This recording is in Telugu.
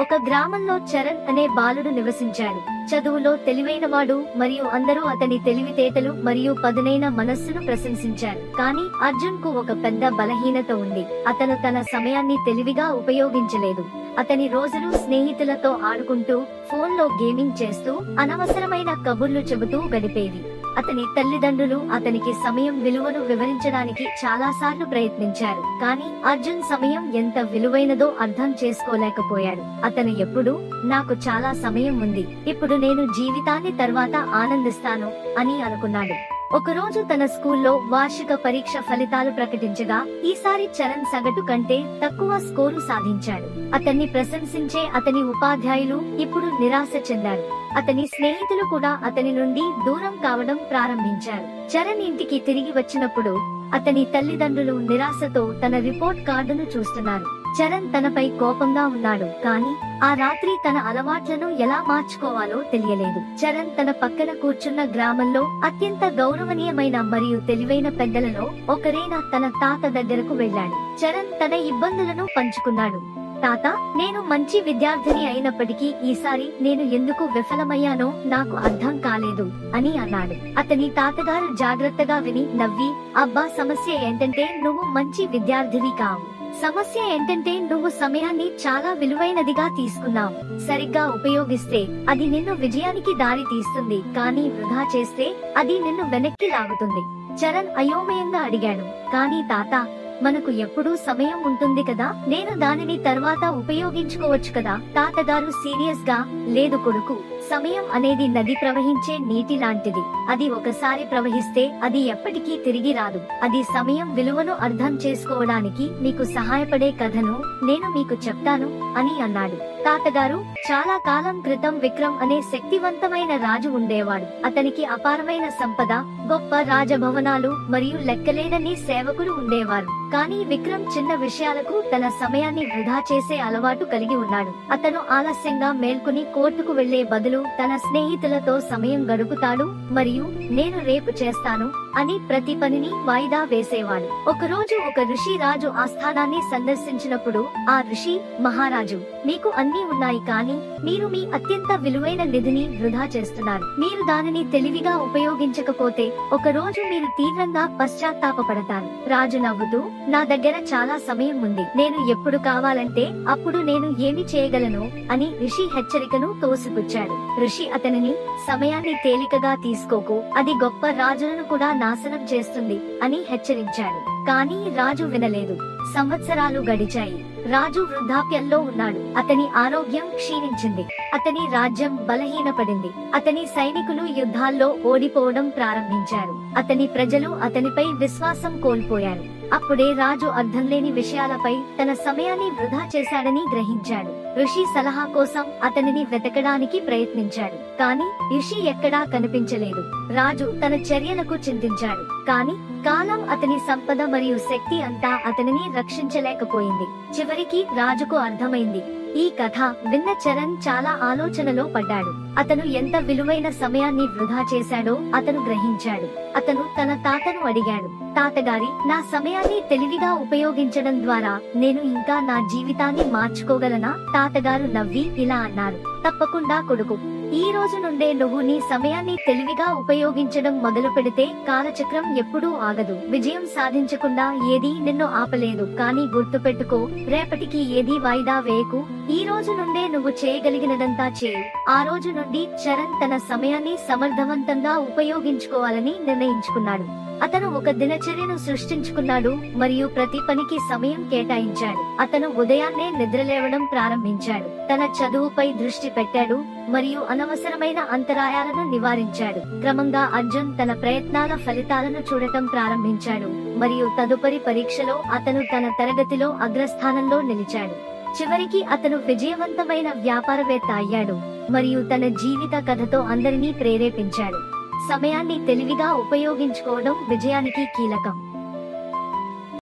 ఒక గ్రామంలో చరణ్ అనే బాలుడు నివసించాడు. చదువులో తెలివైనవాడు మరియు అందరూ అతని తెలివితేటలు మరియు పదునైన మనస్సును ప్రశంసించారు. కానీ అర్జున్ కు ఒక పెద్ద బలహీనత ఉంది. అతను తన సమయాన్ని తెలివిగా ఉపయోగించలేదు. అతని రోజులు స్నేహితులతో ఆడుకుంటూ, ఫోన్లో గేమింగ్ చేస్తూ, అనవసరమైన కబుర్లు చెబుతూ గడిపేవి. అతని తల్లిదండ్రులు అతనికి సమయం విలువను వివరించడానికి చాలాసార్లు ప్రయత్నించారు. కానీ అర్జున్ సమయం ఎంత విలువైనదో అర్థం చేసుకోలేకపోయాడు. అతను ఎప్పుడూ నాకు చాలా సమయం ఉంది, ఇప్పుడు నేను జీవితాన్ని తర్వాత ఆనందిస్తాను అని అనుకున్నాడు. ఒకరోజు తన స్కూల్లో వార్షిక పరీక్ష ఫలితాలు ప్రకటించగా ఈసారి చరణ్ సగటు కంటే తక్కువ స్కోరు సాధించాడు. అతన్ని ప్రశంసించే అతని ఉపాధ్యాయులు ఇప్పుడు నిరాశ చెందారు. అతని స్నేహితులు కూడా అతని నుండి దూరం కావడం ప్రారంభించారు. చరణ్ ఇంటికి తిరిగి వచ్చినప్పుడు అతని తల్లిదండ్రులు నిరాశతో తన రిపోర్ట్ కార్డును చూస్తున్నారు. చరణ్ తనపై కోపంగా ఉన్నాడు, కానీ ఆ రాత్రి తన అలవాట్లను ఎలా మార్చుకోవాలో తెలియలేదు. చరణ్ తన పక్కన కూర్చున్న గ్రామంలో అత్యంత గౌరవనీయమైన మరియు తెలివైన పెద్దలలో ఒకరైన తన తాత దగ్గరకు వెళ్ళాడు. చరణ్ తన ఇబ్బందులను పంచుకున్నాడు. తాత, నేను మంచి విద్యార్థిని అయినప్పటికీ ఈసారి నేను ఎందుకు విఫలమయ్యానో నాకు అర్థం కాలేదు అని అన్నాడు. అతని తాతగారు జాగ్రత్తగా విని నవ్వి, అబ్బా, సమస్య ఏంటంటే నువ్వు మంచి విద్యార్థివి కావు. సమస్య ఏంటంటే నువ్వు సమయాన్ని చాలా విలువైనదిగా తీసుకున్నావు. సరిగ్గా ఉపయోగిస్తే అది నిన్ను విజయానికి దారి తీస్తుంది, కానీ వృధా చేస్తే అది నిన్ను వెనక్కి లాగుతుంది. చరణ్ అయోమయంగా అడిగాడు, కానీ తాత, మనకు ఎప్పుడూ సమయం ఉంటుంది కదా, నేను దానిని తర్వాత ఉపయోగించుకోవచ్చు కదా. తాతగారు సీరియస్ గా, లేదు కొడుకు, సమయం అనేది నది ప్రవహించే నీటి లాంటిది. అది ఒకసారి ప్రవహిస్తే అది ఎప్పటికీ తిరిగి రాదు. అది సమయం విలువను అర్థం చేసుకోవడానికి మీకు సహాయపడే కథను నేను మీకు చెప్తాను అని అన్నాడు. తాతగారు, చాలా కాలం క్రితం విక్రమ్ అనే శక్తివంతమైన రాజు ఉండేవాడు. అతనికి అపారమైన సంపద, గొప్ప రాజభవనాలు మరియు లెక్కలేనన్ని సేవకులు ఉండేవారు. కానీ విక్రమ్ చిన్న విషయాలకు తన సమయాన్ని వృధా చేసే అలవాటు కలిగి ఉన్నాడు. అతను ఆలస్యంగా మేల్కొని కోర్టుకు వెళ్లే బదులు తన స్నేహితులతో సమయం గడుపుతాడు మరియు నేను రేపు చేస్తాను అని ప్రతి పనిని వాయిదా వేసేవాడు. ఒకరోజు ఒక ఋషి రాజు ఆస్థానాన్ని సందర్శించినప్పుడు ఆ ఋషి, మహారాజు, మీకు అన్నీ ఉన్నాయి, కానీ మీరు మీ అత్యంత విలువైన నిధిని వృధా చేస్తున్నారు. మీరు దానిని తెలివిగా ఉపయోగించకపోతే ఒక రోజు మీరు తీవ్రంగా పశ్చాత్తాపపడతారు. రాజు నవ్వుతూ, నా దగ్గర చాలా సమయం ఉంది, నేను ఎప్పుడు కావాలంటే అప్పుడు నేను ఏమి చేయగలను అని ఋషి హెచ్చరికను తోసిపుచ్చాడు. ఋషి అతనిని, సమయాన్ని తేలికగా తీసుకోకు, అది గొప్ప రాజులను కూడా నాశనం చేస్తుంది అని హెచ్చరించాడు. కానీ రాజు వినలేదు. సంవత్సరాలు గడిచాయి. రాజు వృద్ధాప్యంలో ఉన్నాడు. అతని ఆరోగ్యం క్షీణించింది. అతని రాజ్యం బలహీనపడింది. అతని సైనికులు యుద్ధాల్లో ఓడిపోవడం ప్రారంభించారు. అతని ప్రజలు అతనిపై విశ్వాసం కోల్పోయారు. అప్పుడే రాజు అర్థంలేని విషయాలపై తన సమయాన్ని వృధా చేశాడని గ్రహించాడు. ఋషి సలహా కోసం అతనిని వెతకడానికి ప్రయత్నించాడు, కానీ ఋషి ఎక్కడా కనిపించలేదు. రాజు తన చర్యలకు చింతించాడు, కానీ కాలం, అతని సంపద మరియు శక్తి అంతా అతనిని రక్షించలేకపోయింది. చివరికి రాజుకు అర్థమైంది. ఈ కథ విన్న చరణ్ చాలా ఆలోచనలో పడ్డాడు. అతను ఎంత విలువైన సమయాన్ని వృధా చేశాడో అతను గ్రహించాడు. అతను తన తాతను అడిగాడు, తాతగారి, నా సమయాన్ని తెలివిగా ఉపయోగించడం ద్వారా నేను ఇంకా నా జీవితాన్ని మార్చుకోగలనా? తాతగారు నవ్వి ఇలా అన్నారు, తప్పకుండా కొడుకు. ఈ రోజు నుండే నువ్వు నీ సమయాన్ని తెలివిగా ఉపయోగించడం మొదలు పెడితే కాలచక్రం ఎప్పుడూ ఆగదు. విజయం సాధించకుండా ఏదీ నిన్ను ఆపలేదు, కానీ గుర్తుపెట్టుకో, రేపటికి ఏదీ వాయిదా వేయకు. ఈ రోజు నుండే నువ్వు చేయగలిగినదంతా చేయి. ఆ రోజు నుండి చరణ్ తన సమయాన్ని సమర్థవంతంగా ఉపయోగించుకోవాలని నిర్ణయించుకున్నాడు. అతను ఒక దినచర్యను సృష్టించుకున్నాడు మరియు ప్రతి పనికి సమయం కేటాయించాడు. అతను ఉదయాన్నే నిద్రలేవడం ప్రారంభించాడు. తన చదువుపై దృష్టి పెట్టాడు మరియు అనవసరమైన అంతరాయాలను నివారించాడు. క్రమంగా అర్జున్ తన ప్రయత్నాల ఫలితాలను చూడటం ప్రారంభించాడు మరియు తదుపరి పరీక్షలో అతను తన తరగతిలో అగ్రస్థానంలో నిలిచాడు. చివరికి అతను విజయవంతమైన వ్యాపారవేత్త అయ్యాడు మరియు తన జీవిత కథతో అందరినీ ప్రేరేపించాడు. సమయాన్ని తెలివిగా ఉపయోగించుకోవడం విజయానికి కీలకం.